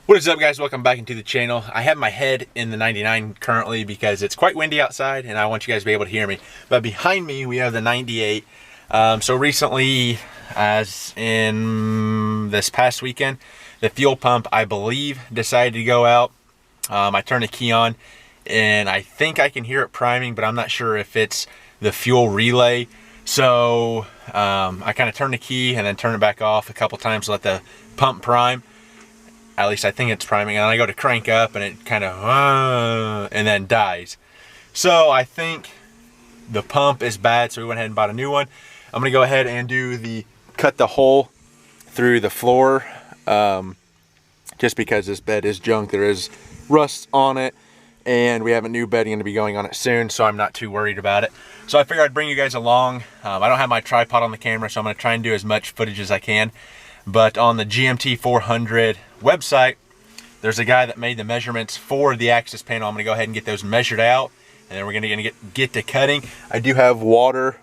What is up, guys? Welcome back into the channel. I have my head in the 99 currently because it's quite windy outside and I want you guys to be able to hear me. But behind me we have the 98. So recently, as in this past weekend, the fuel pump, I believe, decided to go out. I turned the key on and I think I can hear it priming, but I'm not sure if it's the fuel relay. So I kind of turned the key and then turned it back off a couple times to let the pump prime. At least I think it's priming, and I go to crank up and it kind of and then dies. So I think the pump is bad, so we went ahead and bought a new one. I'm gonna go ahead and cut the hole through the floor, just because this bed is junk. There is rust on it and we have a new bedding to be going on it soon, so I'm not too worried about it. So I figured I'd bring you guys along. I don't have my tripod on the camera, so I'm gonna try and do as much footage as I can. But on the GMT 400 website, there's a guy that made the measurements for the access panel. I'm gonna go ahead and get those measured out, and then we're gonna get to cutting. I do have water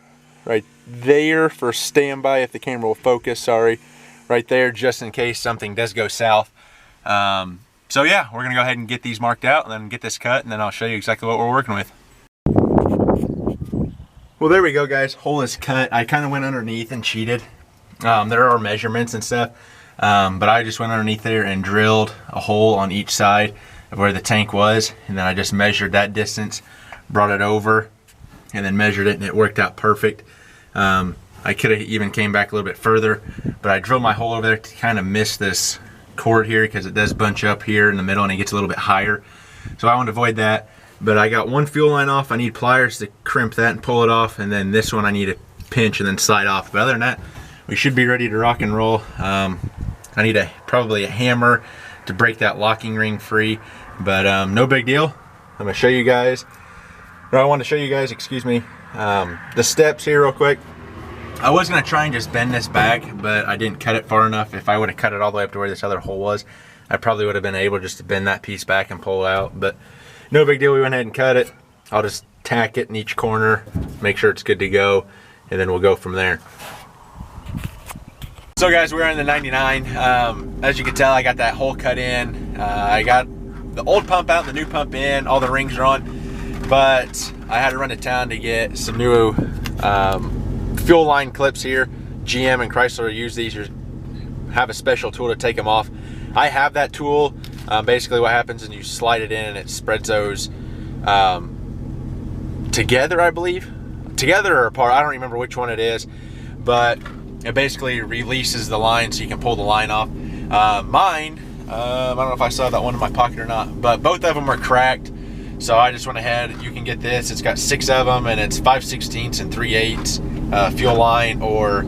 right there for standby if the camera will focus, sorry. Right there, just in case something does go south. So yeah, we're gonna go ahead and get these marked out and then get this cut, and then I'll show you exactly what we're working with. Well, there we go, guys. Hole is cut. I kind of went underneath and cheated. There are measurements and stuff, but I just went underneath there and drilled a hole on each side of where the tank was, and then I just measured that distance, brought it over, and then measured it, and it worked out perfect. I could have even came back a little bit further, but I drilled my hole over there to kind of miss this cord here because it does bunch up here in the middle and it gets a little bit higher. So I want to avoid that, but I got one fuel line off. I need pliers to crimp that and pull it off, and then this one I need to pinch and then slide off. But other than that, we should be ready to rock and roll. I need probably a hammer to break that locking ring free, but no big deal. I'm gonna show you guys, or I want to show you guys, excuse me, the steps here real quick. I was gonna try and just bend this back, but I didn't cut it far enough. If I would have cut it all the way up to where this other hole was, I probably would have been able just to bend that piece back and pull it out, but no big deal. We went ahead and cut it. I'll just tack it in each corner, make sure it's good to go, and then we'll go from there. So guys, we're in the 99. As you can tell, I got that hole cut in. I got the old pump out, the new pump in, all the rings are on, but I had to run to town to get some new fuel line clips here. GM and Chrysler use these, or have a special tool to take them off. I have that tool. Basically what happens is you slide it in and it spreads those together, I believe. Together or apart, I don't remember which one it is, but it basically releases the line so you can pull the line off. Mine, I don't know if I saw that one in my pocket or not, but both of them are cracked. So I just went ahead, you can get this. It's got 6 of them and it's 5/16 and 3/8 fuel line, or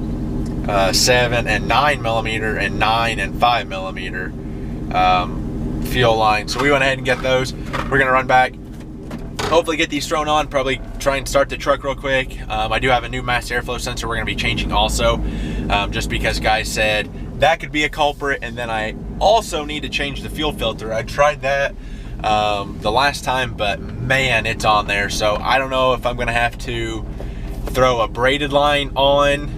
7 and 9 millimeter and 9 and 5 millimeter fuel line. So we went ahead and get those. We're gonna run back, hopefully get these thrown on, probably try and start the truck real quick. I do have a new mass airflow sensor we're gonna be changing also, just because guys said that could be a culprit. And then I also need to change the fuel filter. I tried that the last time, but man, it's on there. So I don't know if I'm gonna have to throw a braided line on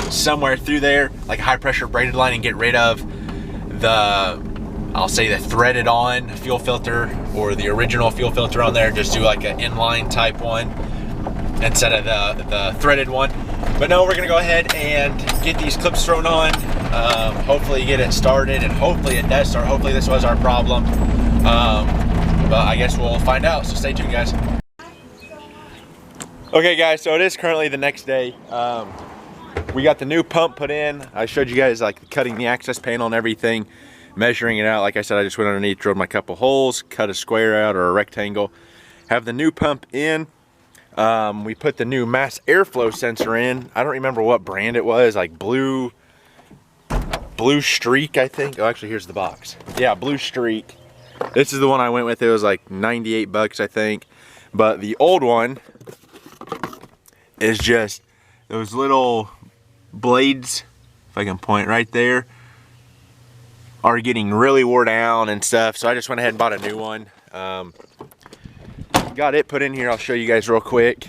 somewhere through there, like a high pressure braided line, and get rid of the, I'll say, the threaded on fuel filter, or the original fuel filter on there. Just do like an inline type one instead of the threaded one. But no, we're gonna go ahead and get these clips thrown on, hopefully get it started, and hopefully it does start. Hopefully this was our problem, but I guess we'll find out, so stay tuned, guys. Okay guys, so it is currently the next day. We got the new pump put in. I showed you guys like cutting the access panel and everything, measuring it out. Like I said, I just went underneath, drilled my couple holes, cut a square out or a rectangle. Have the new pump in. We put the new mass airflow sensor in. I don't remember what brand it was, like Blue Streak, I think. Oh, actually, here's the box. Yeah, Blue Streak. This is the one I went with. It was like 98 bucks, I think. But the old one is just those little blades, if I can point right there, are getting really wore down and stuff. So I just went ahead and bought a new one. Got it put in here. I'll show you guys real quick.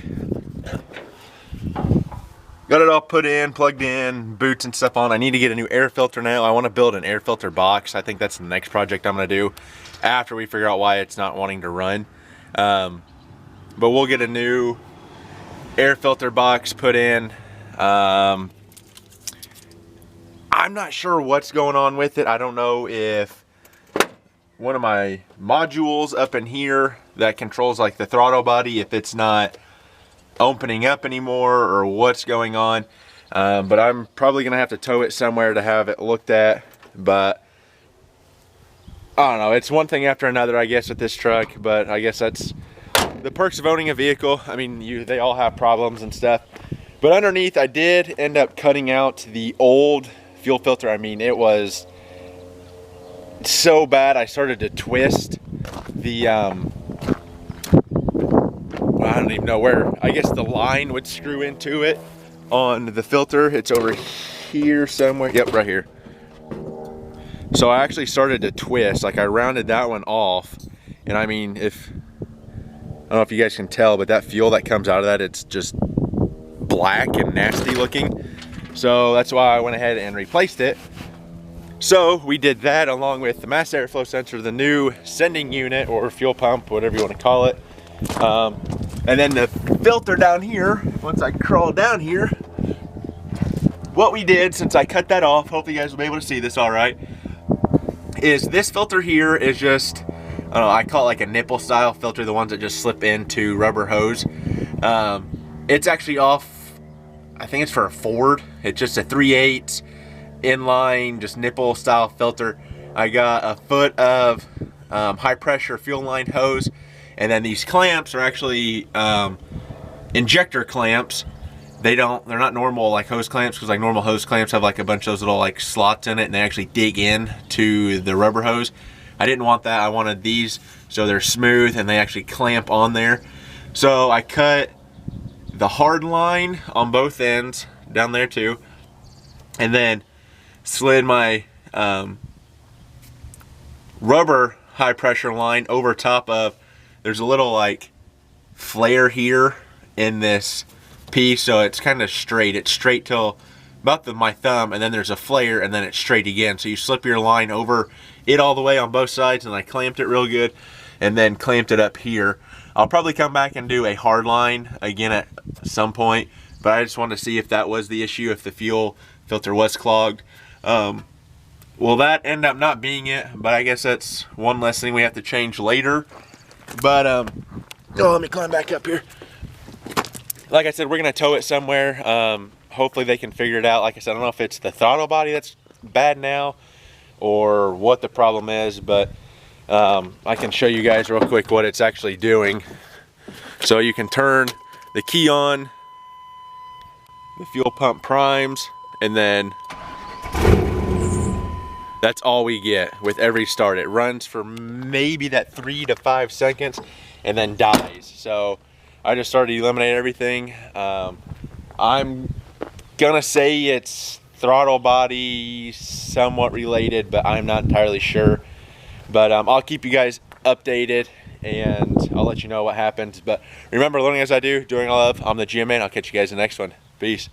Got got it all put in, plugged in, boots and stuff on. I need to get a new air filter now. I want to build an air filter box. I think that's the next project I'm going to do after we figure out why it's not wanting to run. But we'll get a new air filter box put in. I'm not sure what's going on with it. I don't know if one of my modules up in here that controls like the throttle body, if it's not opening up anymore or what's going on. But I'm probably gonna have to tow it somewhere to have it looked at. But I don't know, it's one thing after another, I guess, with this truck. But I guess that's the perks of owning a vehicle. I mean, they all have problems and stuff. But underneath, I did end up cutting out the old fuel filter. I mean, it was so bad I started to twist the I don't even know where, I guess the line would screw into it on the filter. It's over here somewhere. Yep, right here. So I actually started to twist, like I rounded that one off. And I mean, I don't know if you guys can tell, but that fuel that comes out of that, it's just black and nasty looking. So that's why I went ahead and replaced it. So we did that along with the mass airflow sensor, the new sending unit or fuel pump, whatever you want to call it. And then the filter down here, once I crawl down here, what we did, since I cut that off, hopefully you guys will be able to see this all right, is this filter here is just, I don't know, I call it like a nipple style filter, the ones that just slip into rubber hose. It's actually off, I think it's for a Ford. It's just a 3/8 inline, just nipple style filter. I got a foot of high pressure fuel line hose. And then these clamps are actually injector clamps. They're not normal like hose clamps, because like normal hose clamps have like a bunch of those little like slots in it and they actually dig in to the rubber hose. I didn't want that. I wanted these so they're smooth and they actually clamp on there. So I cut the hard line on both ends down there too, and then slid my rubber high pressure line over top of. There's a little like flare here in this piece, so it's kind of straight. It's straight till about my thumb, and then there's a flare, and then it's straight again. So you slip your line over it all the way on both sides, and I clamped it real good, and then clamped it up here. I'll probably come back and do a hard line again at some point, but I just wanted to see if that was the issue, if the fuel filter was clogged. Well, that ended up not being it, but I guess that's one less thing we have to change later. But oh, let me climb back up here. Like I said, we're gonna tow it somewhere. Hopefully they can figure it out. Like I said, I don't know if it's the throttle body that's bad now or what the problem is, but I can show you guys real quick what it's actually doing. So you can turn the key on, the fuel pump primes, and then that's all we get with every start. It runs for maybe that 3 to 5 seconds and then dies. So I just started to eliminate everything. I'm gonna say it's throttle body somewhat related, but I'm not entirely sure. But I'll keep you guys updated and I'll let you know what happens. But remember, learning as I do, doing all of, I'm the GM man. I'll catch you guys in the next one. Peace.